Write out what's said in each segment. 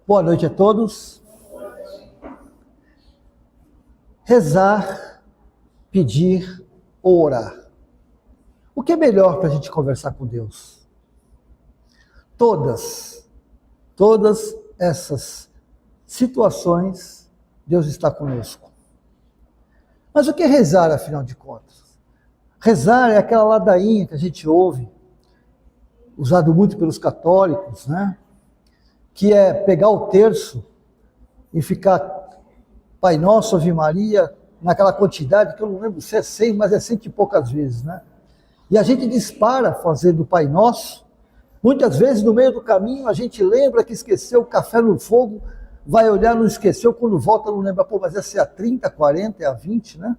Boa noite a todos. Rezar, pedir ou orar. O que é melhor para a gente conversar com Deus? Todas essas situações, Deus está conosco. Mas o que é rezar, afinal de contas? Rezar é aquela ladainha que a gente ouve, usado muito pelos católicos, né? Que é pegar o terço e ficar Pai Nosso, Ave Maria, naquela quantidade, que eu não lembro se é 100, mas é 100 e poucas vezes, né? E a gente dispara fazendo o Pai Nosso. Muitas vezes, no meio do caminho, a gente lembra que esqueceu o café no fogo, vai olhar, não esqueceu, quando volta não lembra, pô, mas essa é a 30, 40, é a 20, né?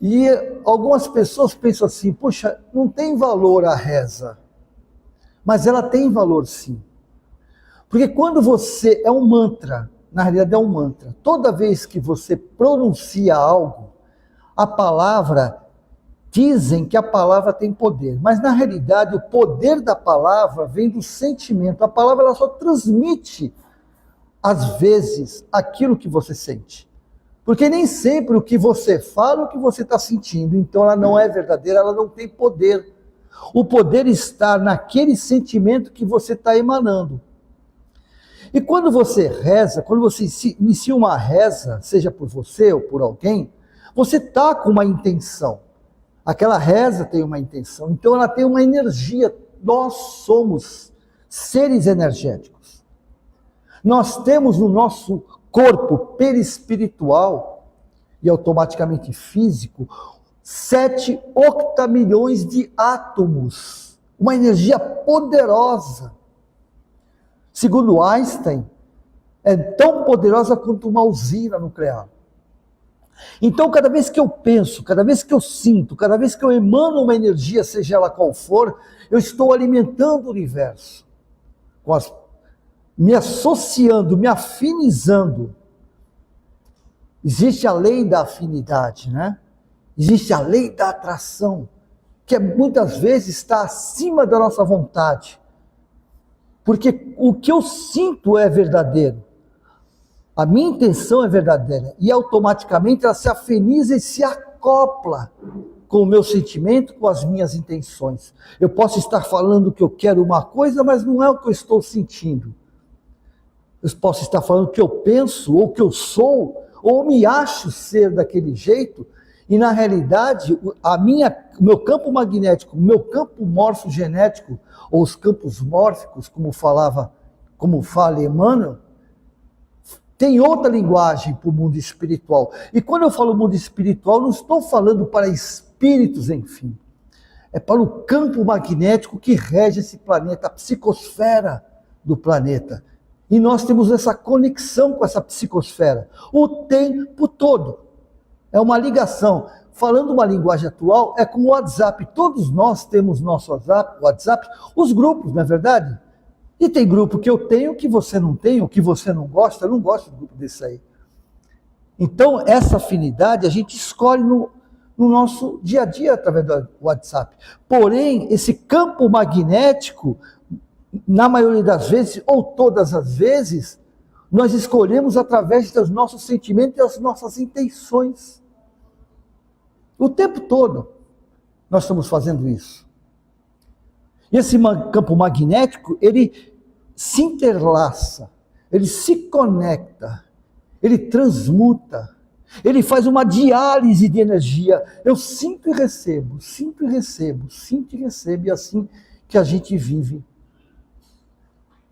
E algumas pessoas pensam assim, puxa, não tem valor a reza. Mas ela tem valor sim. Porque quando você é um mantra, na realidade é um mantra, toda vez que você pronuncia algo, a palavra, dizem que a palavra tem poder, mas na realidade o poder da palavra vem do sentimento. A palavra ela só transmite, às vezes, aquilo que você sente. Porque nem sempre o que você fala é o que você está sentindo, então ela não é verdadeira, ela não tem poder. O poder está naquele sentimento que você está emanando. E quando você reza, quando você inicia uma reza, seja por você ou por alguém, você está com uma intenção. Aquela reza tem uma intenção, então ela tem uma energia. Nós somos seres energéticos. Nós temos no nosso corpo perispiritual e automaticamente físico 7 octamilhões de átomos. Uma energia poderosa. Segundo Einstein, é tão poderosa quanto uma usina nuclear. Então, cada vez que eu penso, cada vez que eu sinto, cada vez que eu emano uma energia, seja ela qual for, eu estou alimentando o universo, me associando, me afinizando. Existe a lei da afinidade, né? Existe a lei da atração, que muitas vezes está acima da nossa vontade. Porque o que eu sinto é verdadeiro. A minha intenção é verdadeira. E automaticamente ela se afiniza e se acopla com o meu sentimento, com as minhas intenções. Eu posso estar falando que eu quero uma coisa, mas não é o que eu estou sentindo. Eu posso estar falando que eu penso, ou que eu sou, ou me acho ser daquele jeito, e na realidade, o meu campo magnético, o meu campo morfogenético, ou os campos mórficos, como fala Emmanuel, tem outra linguagem para o mundo espiritual. E quando eu falo mundo espiritual, não estou falando para espíritos, enfim. É para o campo magnético que rege esse planeta, a psicosfera do planeta. E nós temos essa conexão com essa psicosfera o tempo todo. É uma ligação. Falando uma linguagem atual, é como o WhatsApp. Todos nós temos nosso WhatsApp, os grupos, não é verdade? E tem grupo que eu tenho, que você não tem, ou que você não gosta. Eu não gosto do grupo desse aí. Então, essa afinidade a gente escolhe no nosso dia a dia através do WhatsApp. Porém, esse campo magnético, na maioria das vezes, ou todas as vezes, nós escolhemos através dos nossos sentimentos e das nossas intenções. O tempo todo nós estamos fazendo isso. E esse campo magnético, ele se interlaça, ele se conecta, ele transmuta, ele faz uma diálise de energia. Eu sinto e recebo, sinto e recebo, sinto e recebo, e é assim que a gente vive.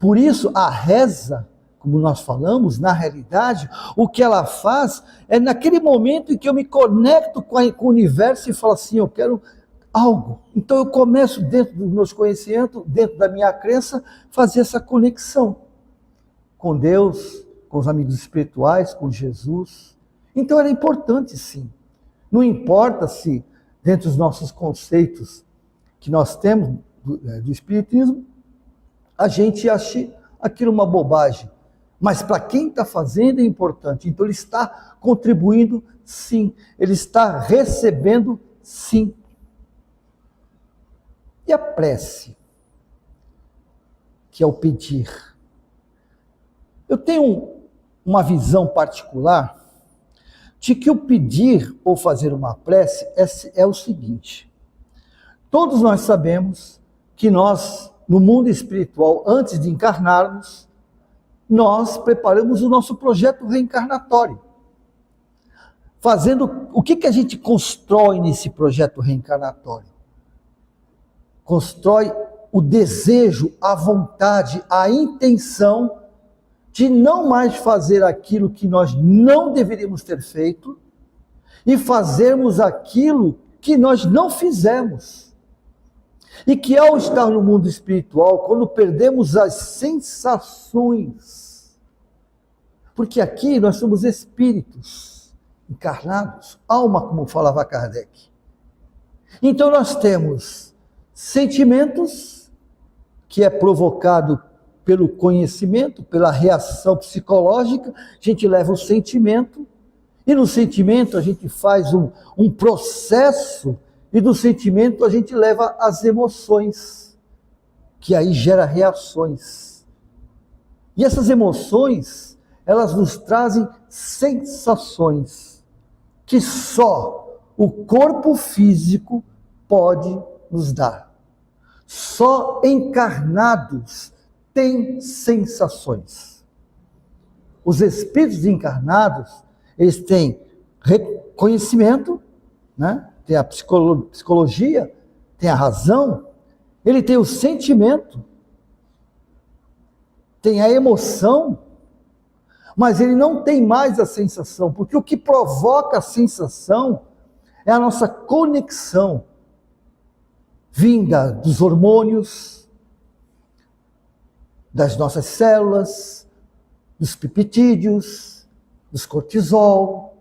Por isso, a reza, como nós falamos, na realidade, o que ela faz é naquele momento em que eu me conecto com o universo e falo assim, eu quero algo. Então eu começo, dentro dos meus conhecimentos, dentro da minha crença, fazer essa conexão com Deus, com os amigos espirituais, com Jesus. Então era importante sim. Não importa se, dentro dos nossos conceitos que nós temos do Espiritismo, a gente ache aquilo uma bobagem. Mas para quem está fazendo é importante. Então ele está contribuindo, sim. Ele está recebendo, sim. E a prece, que é o pedir. Eu tenho uma visão particular de que o pedir ou fazer uma prece é o seguinte: todos nós sabemos que nós, no mundo espiritual, antes de encarnarmos, nós preparamos o nosso projeto reencarnatório. Fazendo o que a gente constrói nesse projeto reencarnatório? Constrói o desejo, a vontade, a intenção de não mais fazer aquilo que nós não deveríamos ter feito e fazermos aquilo que nós não fizemos. E que ao estar no mundo espiritual, quando perdemos as sensações, porque aqui nós somos espíritos encarnados, alma, como falava Kardec. Então nós temos sentimentos, que é provocado pelo conhecimento, pela reação psicológica, a gente leva o sentimento, e no sentimento a gente faz um processo, e do sentimento a gente leva as emoções, que aí gera reações. E essas emoções, elas nos trazem sensações, que só o corpo físico pode nos dar. Só encarnados têm sensações. Os espíritos encarnados, eles têm conhecimento, né? Tem a psicologia, tem a razão, ele tem o sentimento, tem a emoção, mas ele não tem mais a sensação, porque o que provoca a sensação é a nossa conexão, vinda dos hormônios, das nossas células, dos peptídeos, dos cortisol,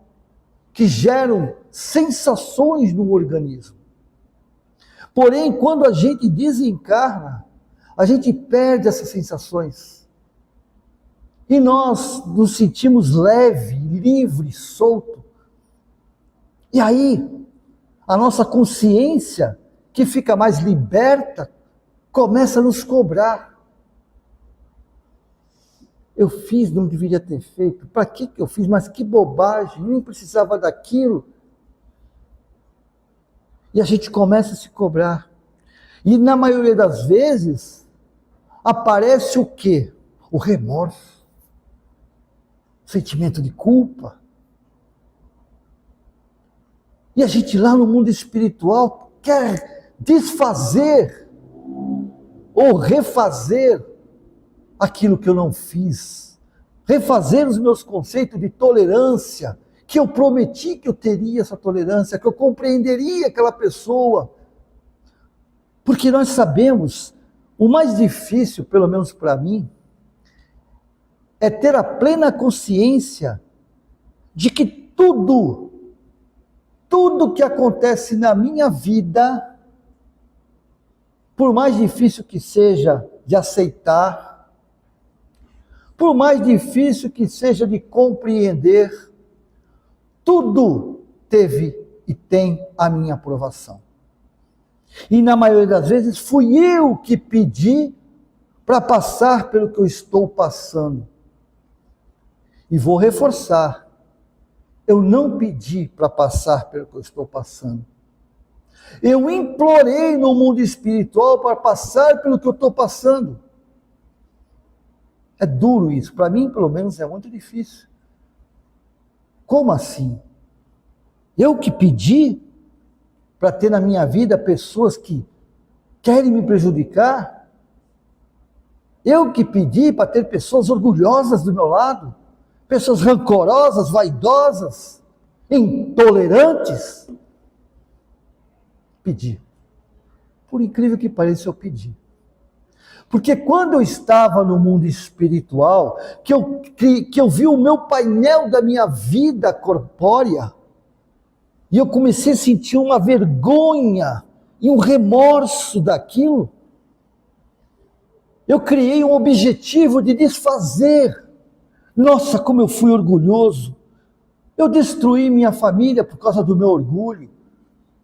que geram sensações no organismo. Porém, quando a gente desencarna, a gente perde essas sensações. E nós nos sentimos leve, livre, solto. E aí, a nossa consciência, que fica mais liberta, começa a nos cobrar. Eu fiz, não deveria ter feito. Para que eu fiz? Mas que bobagem, nem precisava daquilo. E a gente começa a se cobrar. E na maioria das vezes, aparece o quê? O remorso. O sentimento de culpa. E a gente lá no mundo espiritual quer desfazer ou refazer aquilo que eu não fiz, refazer os meus conceitos de tolerância, que eu prometi que eu teria essa tolerância, que eu compreenderia aquela pessoa. Porque nós sabemos, o mais difícil, pelo menos para mim, é ter a plena consciência de que tudo que acontece na minha vida, por mais difícil que seja de aceitar, por mais difícil que seja de compreender, tudo teve e tem a minha aprovação. E na maioria das vezes fui eu que pedi para passar pelo que eu estou passando. E vou reforçar, eu não pedi para passar pelo que eu estou passando. Eu implorei no mundo espiritual para passar pelo que eu estou passando. É duro isso, para mim pelo menos é muito difícil. Como assim? Eu que pedi para ter na minha vida pessoas que querem me prejudicar? Eu que pedi para ter pessoas orgulhosas do meu lado? Pessoas rancorosas, vaidosas, intolerantes? Pedi. Por incrível que pareça, eu pedi. Porque quando eu estava no mundo espiritual, que eu vi o meu painel da minha vida corpórea, e eu comecei a sentir uma vergonha e um remorso daquilo, eu criei um objetivo de desfazer. Nossa, como eu fui orgulhoso. Eu destruí minha família por causa do meu orgulho.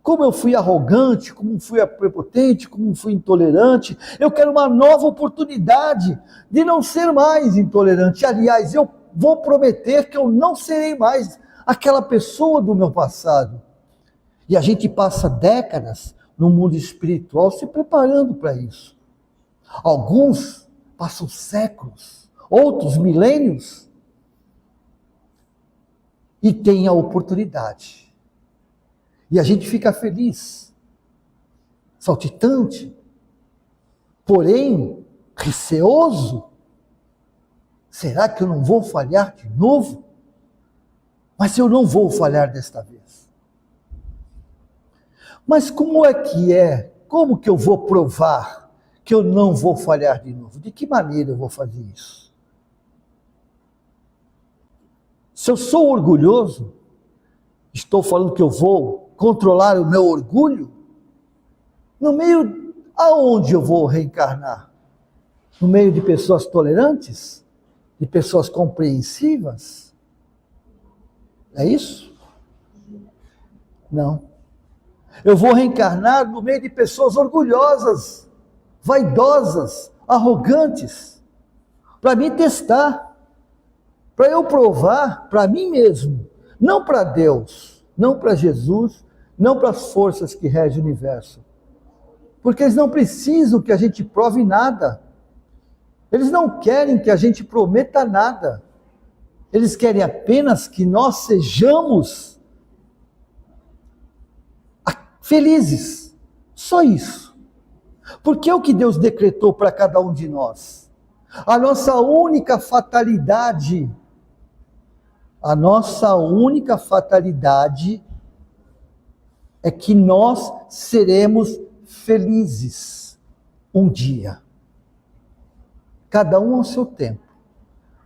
como eu fui arrogante, como fui prepotente, como fui intolerante. Eu quero uma nova oportunidade de não ser mais intolerante. Aliás, eu vou prometer que eu não serei mais aquela pessoa do meu passado. E a gente passa décadas no mundo espiritual se preparando para isso. Alguns passam séculos, outros milênios, e têm a oportunidade. E a gente fica feliz, saltitante, porém receoso. Será que eu não vou falhar de novo? Mas eu não vou falhar desta vez. Mas como é que é? Como que eu vou provar que eu não vou falhar de novo? De que maneira eu vou fazer isso? Se eu sou orgulhoso, estou falando que eu vou controlar o meu orgulho? No meio aonde eu vou reencarnar? No meio de pessoas tolerantes? De pessoas compreensivas? É isso? Não. Eu vou reencarnar no meio de pessoas orgulhosas, vaidosas, arrogantes, para me testar, para eu provar para mim mesmo, não para Deus, não para Jesus, não para as forças que regem o universo. Porque eles não precisam que a gente prove nada. Eles não querem que a gente prometa nada. Eles querem apenas que nós sejamos felizes. Só isso. Porque é o que Deus decretou para cada um de nós. A nossa única fatalidade é que nós seremos felizes um dia. Cada um ao seu tempo,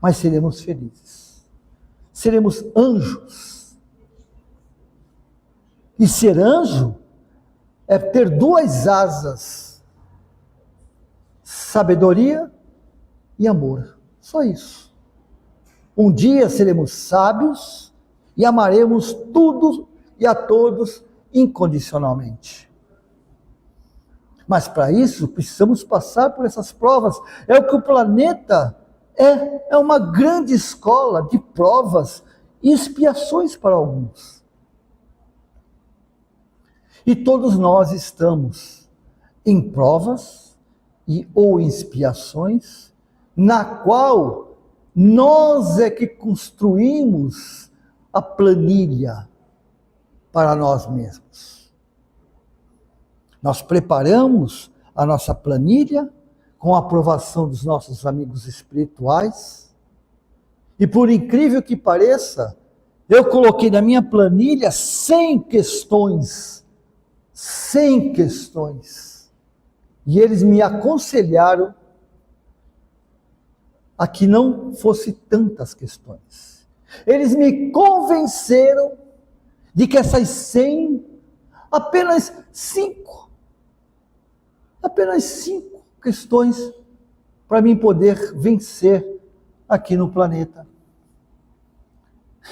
mas seremos felizes. Seremos anjos. E ser anjo é ter duas asas: sabedoria e amor. Só isso. Um dia seremos sábios e amaremos tudo e a todos incondicionalmente. Mas para isso precisamos passar por essas provas. É o que o planeta é uma grande escola de provas e expiações para alguns. E todos nós estamos em provas ou expiações, na qual nós é que construímos a planilha para nós mesmos. Nós preparamos a nossa planilha com a aprovação dos nossos amigos espirituais. E por incrível que pareça, eu coloquei na minha planilha 100 questões. 100 questões. E eles me aconselharam a que não fosse tantas questões. Eles me convenceram de que essas 100, apenas 5 questões para mim poder vencer aqui no planeta.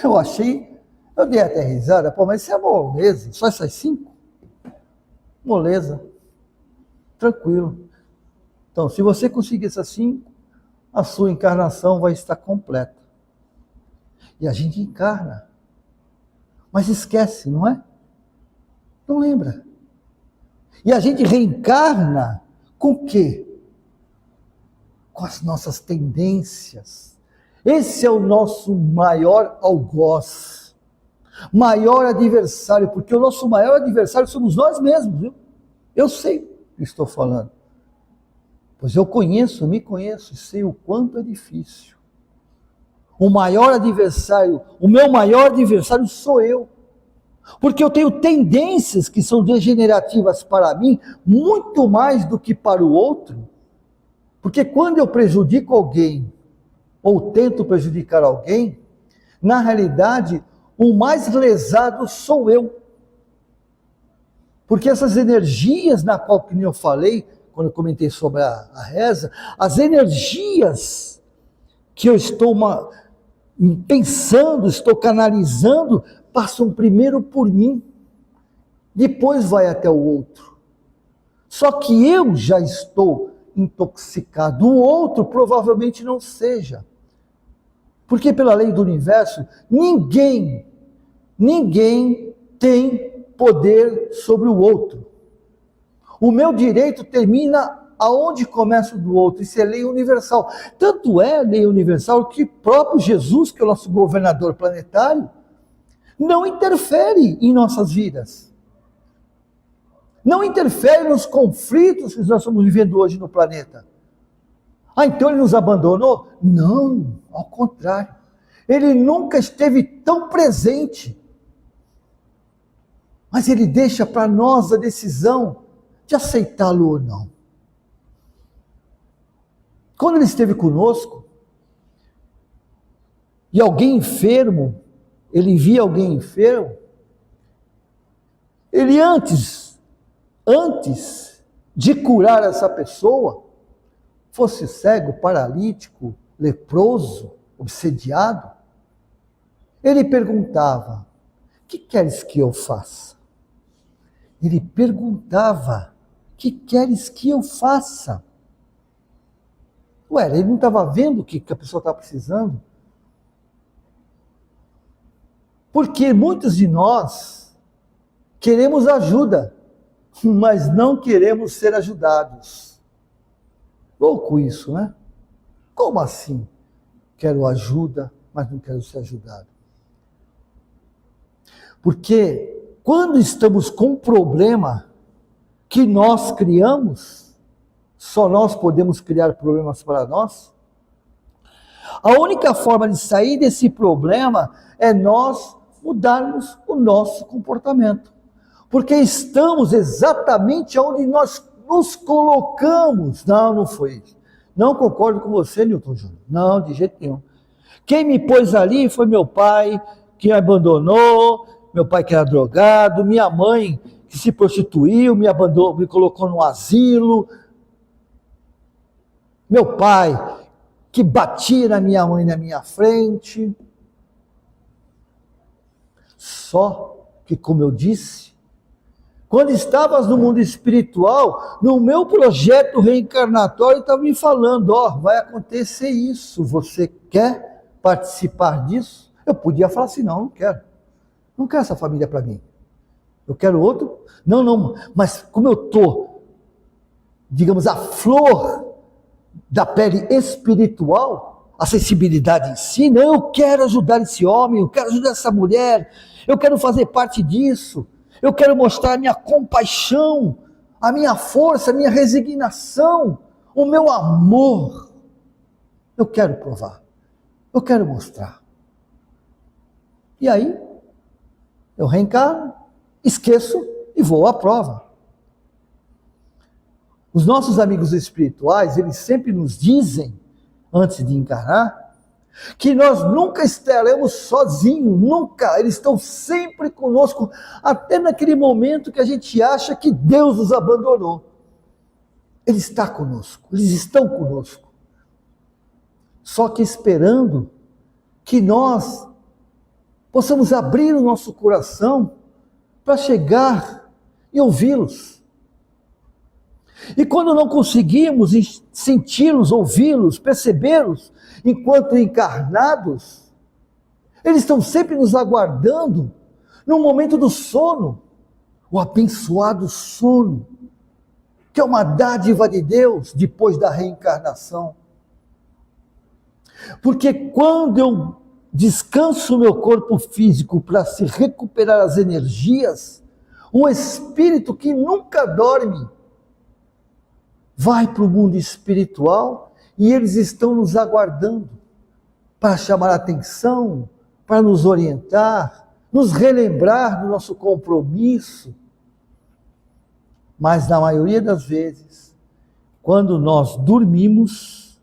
Eu dei até risada, mas isso é moleza, só essas 5? Moleza, tranquilo. Então, se você conseguir essas 5, a sua encarnação vai estar completa. E a gente encarna, mas esquece, não é? Não lembra. E a gente reencarna com o quê? Com as nossas tendências. Esse é o nosso maior algoz, maior adversário, porque o nosso maior adversário somos nós mesmos, viu? Eu sei o que estou falando. Pois eu me conheço e sei o quanto é difícil. O meu maior adversário sou eu. Porque eu tenho tendências que são degenerativas para mim, muito mais do que para o outro. Porque quando eu prejudico alguém, ou tento prejudicar alguém, na realidade, o mais lesado sou eu. Porque essas energias, na qual que eu falei, quando eu comentei sobre a reza, as energias que eu estou pensando, estou canalizando, passam primeiro por mim. depois vai até o outro. Só que eu já estou intoxicado, o outro provavelmente não seja. Porque pela lei do universo, ninguém tem poder sobre o outro. O meu direito termina aonde começa o do outro. Isso é lei universal. Tanto é lei universal que próprio Jesus, que é o nosso governador planetário, não interfere em nossas vidas. Não interfere nos conflitos que nós estamos vivendo hoje no planeta. Ah, então ele nos abandonou? Não, ao contrário. Ele nunca esteve tão presente. Mas ele deixa para nós a decisão de aceitá-lo ou não. Quando ele esteve conosco, e alguém enfermo, ele via alguém enfermo, ele antes de curar essa pessoa, fosse cego, paralítico, leproso, obsediado, ele perguntava: o que queres que eu faça? Ele perguntava: o que queres que eu faça? Ué, ele não estava vendo o que a pessoa estava precisando? Porque muitos de nós queremos ajuda, mas não queremos ser ajudados. Louco isso, né? Como assim? Quero ajuda, mas não quero ser ajudado. Porque quando estamos com um problema que nós criamos, só nós podemos criar problemas para nós. A única forma de sair desse problema é nós mudarmos o nosso comportamento. Porque estamos exatamente onde nós nos colocamos. Não foi isso. Não concordo com você, Newton Júnior. Não, de jeito nenhum. Quem me pôs ali foi meu pai, que me abandonou, meu pai que era drogado, minha mãe que se prostituiu, me abandonou, me colocou no asilo, meu pai que batia na minha mãe na minha frente. Só que, como eu disse, quando estavas no mundo espiritual, no meu projeto reencarnatório, estava me falando: vai acontecer isso, você quer participar disso? Eu podia falar assim: não quero. Não quero essa família para mim. Eu quero outro. Não, mas como eu estou, digamos, a flor da pele espiritual, a sensibilidade em si, não, eu quero ajudar esse homem, eu quero ajudar essa mulher, eu quero fazer parte disso, eu quero mostrar a minha compaixão, a minha força, a minha resignação, o meu amor. Eu quero provar, eu quero mostrar. E aí, eu reencarno, esqueço e vou à prova. Os nossos amigos espirituais, eles sempre nos dizem, antes de encarnar, que nós nunca estaremos sozinhos, nunca. Eles estão sempre conosco, até naquele momento que a gente acha que Deus nos abandonou. Ele está conosco, eles estão conosco. Só que esperando que nós possamos abrir o nosso coração para chegar e ouvi-los. E quando não conseguimos senti-los, ouvi-los, percebê-los, enquanto encarnados, eles estão sempre nos aguardando no momento do sono, o abençoado sono, que é uma dádiva de Deus depois da reencarnação. Porque quando eu descanso o meu corpo físico para se recuperar as energias, o espírito que nunca dorme vai para o mundo espiritual e eles estão nos aguardando para chamar a atenção, para nos orientar, nos relembrar do nosso compromisso. Mas na maioria das vezes, quando nós dormimos,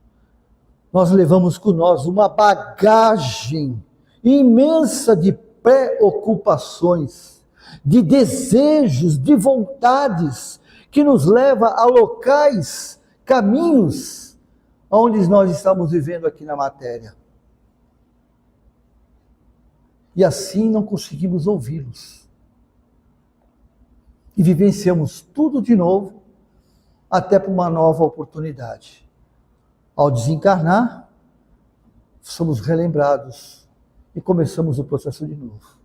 nós levamos com nós uma bagagem imensa de preocupações, de desejos, de vontades, que nos leva a locais, caminhos, onde nós estamos vivendo aqui na matéria. E assim não conseguimos ouvi-los. e vivenciamos tudo de novo, até para uma nova oportunidade. Ao desencarnar, somos relembrados e começamos o processo de novo.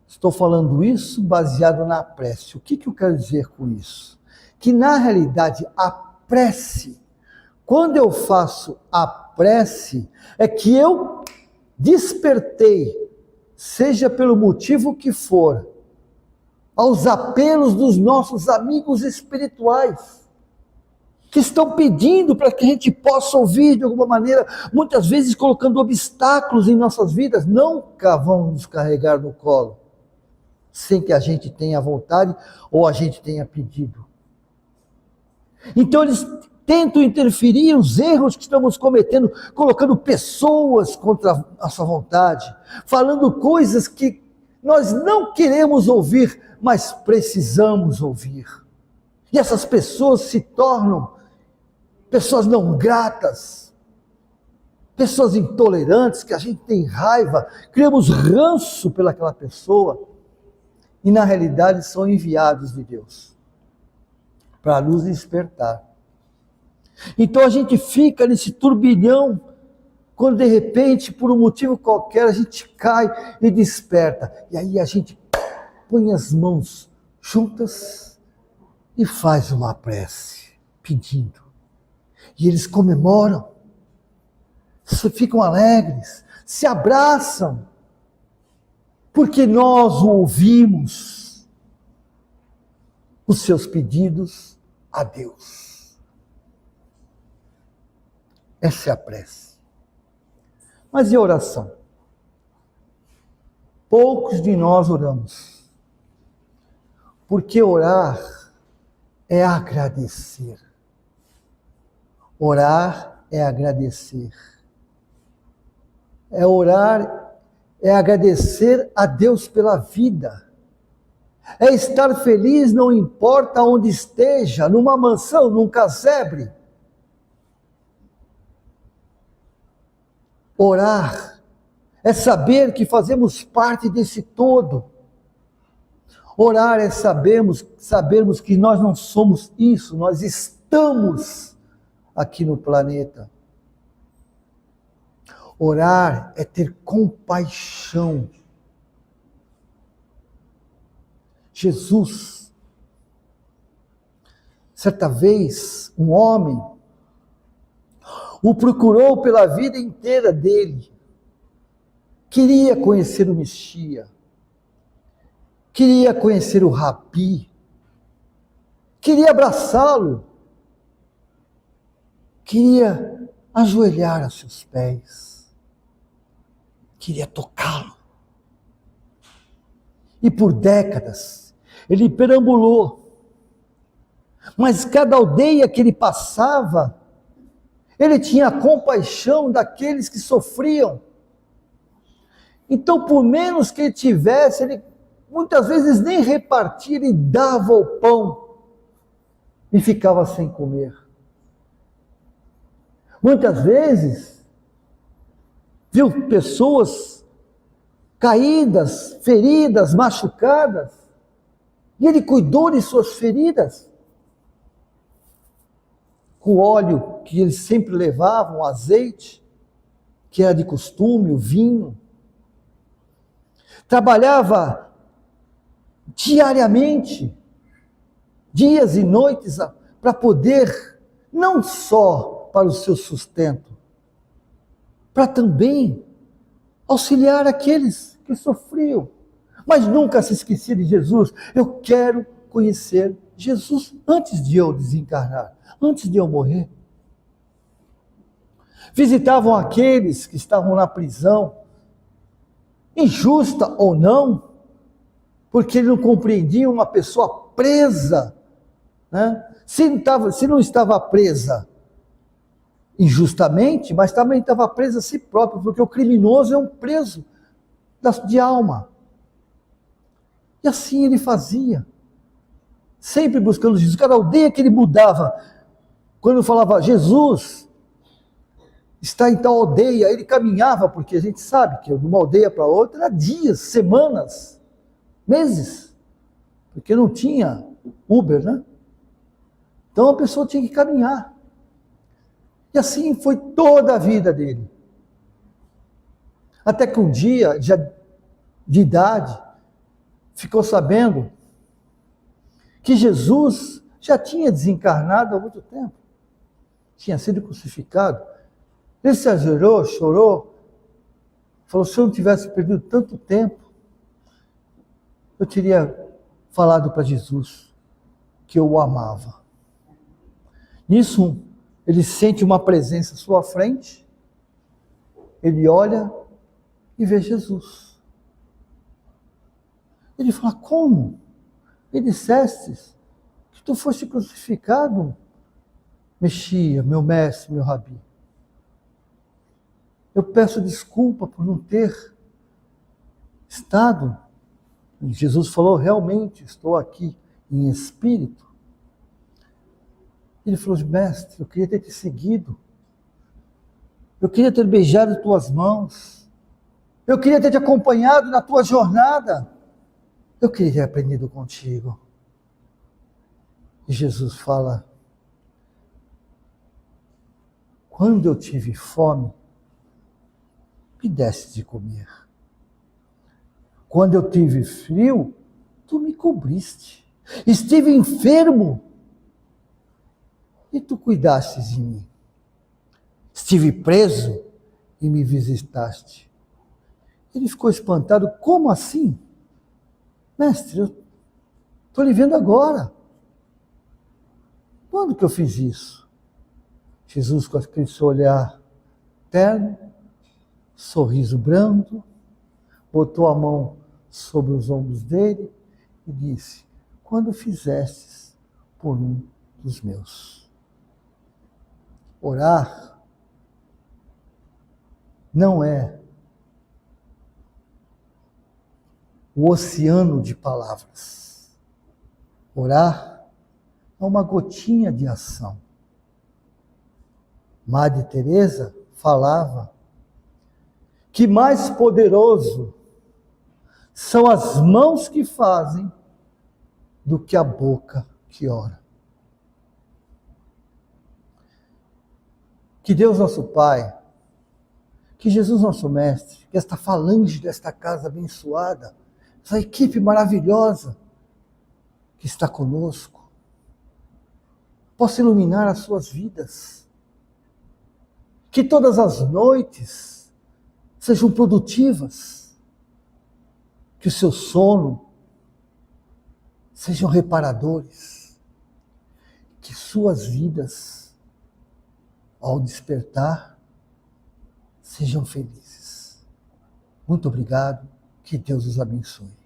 Estou falando isso baseado na prece. O que eu quero dizer com isso? Que na realidade a prece, quando eu faço a prece, é que eu despertei, seja pelo motivo que for, aos apelos dos nossos amigos espirituais, que estão pedindo para que a gente possa ouvir de alguma maneira, muitas vezes colocando obstáculos em nossas vidas. Nunca vão nos carregar no colo, sem que a gente tenha vontade ou a gente tenha pedido. Então eles tentam interferir nos erros que estamos cometendo, colocando pessoas contra a nossa vontade, falando coisas que nós não queremos ouvir, mas precisamos ouvir. E essas pessoas se tornam pessoas não gratas, pessoas intolerantes, que a gente tem raiva, criamos ranço pelaquela pessoa, e na realidade são enviados de Deus para nos despertar. Então a gente fica nesse turbilhão, quando de repente, por um motivo qualquer, a gente cai e desperta. E aí a gente põe as mãos juntas e faz uma prece, pedindo. E eles comemoram, ficam alegres, se abraçam, porque nós ouvimos os seus pedidos a Deus. Essa é a prece. Mas e a oração? Poucos de nós oramos, porque orar é agradecer. Orar é agradecer. Orar é agradecer a Deus pela vida. É estar feliz, não importa onde esteja, numa mansão, num casebre. Orar é saber que fazemos parte desse todo. Orar é sabermos que nós não somos isso, nós estamos aqui no planeta. Orar é ter compaixão. Jesus, certa vez, um homem o procurou pela vida inteira dele. Queria conhecer o Messias, queria conhecer o Rabi, queria abraçá-lo, queria ajoelhar a seus pés, queria tocá-lo. E por décadas ele perambulou, mas cada aldeia que ele passava, ele tinha compaixão daqueles que sofriam. Então, por menos que ele tivesse, ele muitas vezes nem repartia, ele dava o pão e ficava sem comer. Muitas vezes, viu pessoas caídas, feridas, machucadas, e ele cuidou de suas feridas. Com o óleo que eles sempre levavam, o azeite, que era de costume, o vinho. Trabalhava diariamente, dias e noites, para poder, não só para o seu sustento, para também auxiliar aqueles que sofriam. Mas nunca se esquecia de Jesus. Eu quero conhecer Jesus antes de eu desencarnar, antes de eu morrer. Visitavam aqueles que estavam na prisão, injusta ou não, porque ele não compreendia uma pessoa presa, né? Se não estava presa injustamente, mas também estava presa a si próprio, porque o criminoso é um preso de alma. E assim ele fazia, sempre buscando Jesus. Cada aldeia que ele mudava, quando falava Jesus está em tal aldeia, ele caminhava, porque a gente sabe que de uma aldeia para outra era dias, semanas, meses. porque não tinha Uber, né? Então a pessoa tinha que caminhar. E assim foi toda a vida dele. Até que um dia, já de idade, ficou sabendo que Jesus já tinha desencarnado há muito tempo. Tinha sido crucificado. Ele se ajoelhou, chorou, falou: se eu não tivesse perdido tanto tempo, eu teria falado para Jesus que eu o amava. Nisso, ele sente uma presença à sua frente, ele olha e vê Jesus. Ele fala: como? Me disseste que tu foste crucificado, Messias, meu mestre, meu rabi. Eu peço desculpa por não ter estado. E Jesus falou: realmente estou aqui em espírito. Ele falou: mestre, eu queria ter te seguido. Eu queria ter beijado tuas mãos. Eu queria ter te acompanhado na tua jornada. Eu queria ter aprendido contigo. E Jesus fala: quando eu tive fome, me deste de comer. Quando eu tive frio, tu me cobriste. Estive enfermo e tu cuidastes de mim. Estive preso e me visitaste. Ele ficou espantado: como assim? Mestre, eu estou lhe vendo agora. Quando que eu fiz isso? Jesus, com aquele seu olhar terno, sorriso brando, botou a mão sobre os ombros dele e disse: quando fizestes por um dos meus. Orar não é o oceano de palavras. Orar é uma gotinha de ação. Madre Teresa falava que mais poderoso são as mãos que fazem do que a boca que ora. Que Deus nosso Pai, que Jesus nosso Mestre, que esta falange desta casa abençoada, essa equipe maravilhosa que está conosco, possa iluminar as suas vidas. Que todas as noites sejam produtivas. Que o seu sono sejam reparadores. Que suas vidas, ao despertar, sejam felizes. Muito obrigado. Que Deus os abençoe.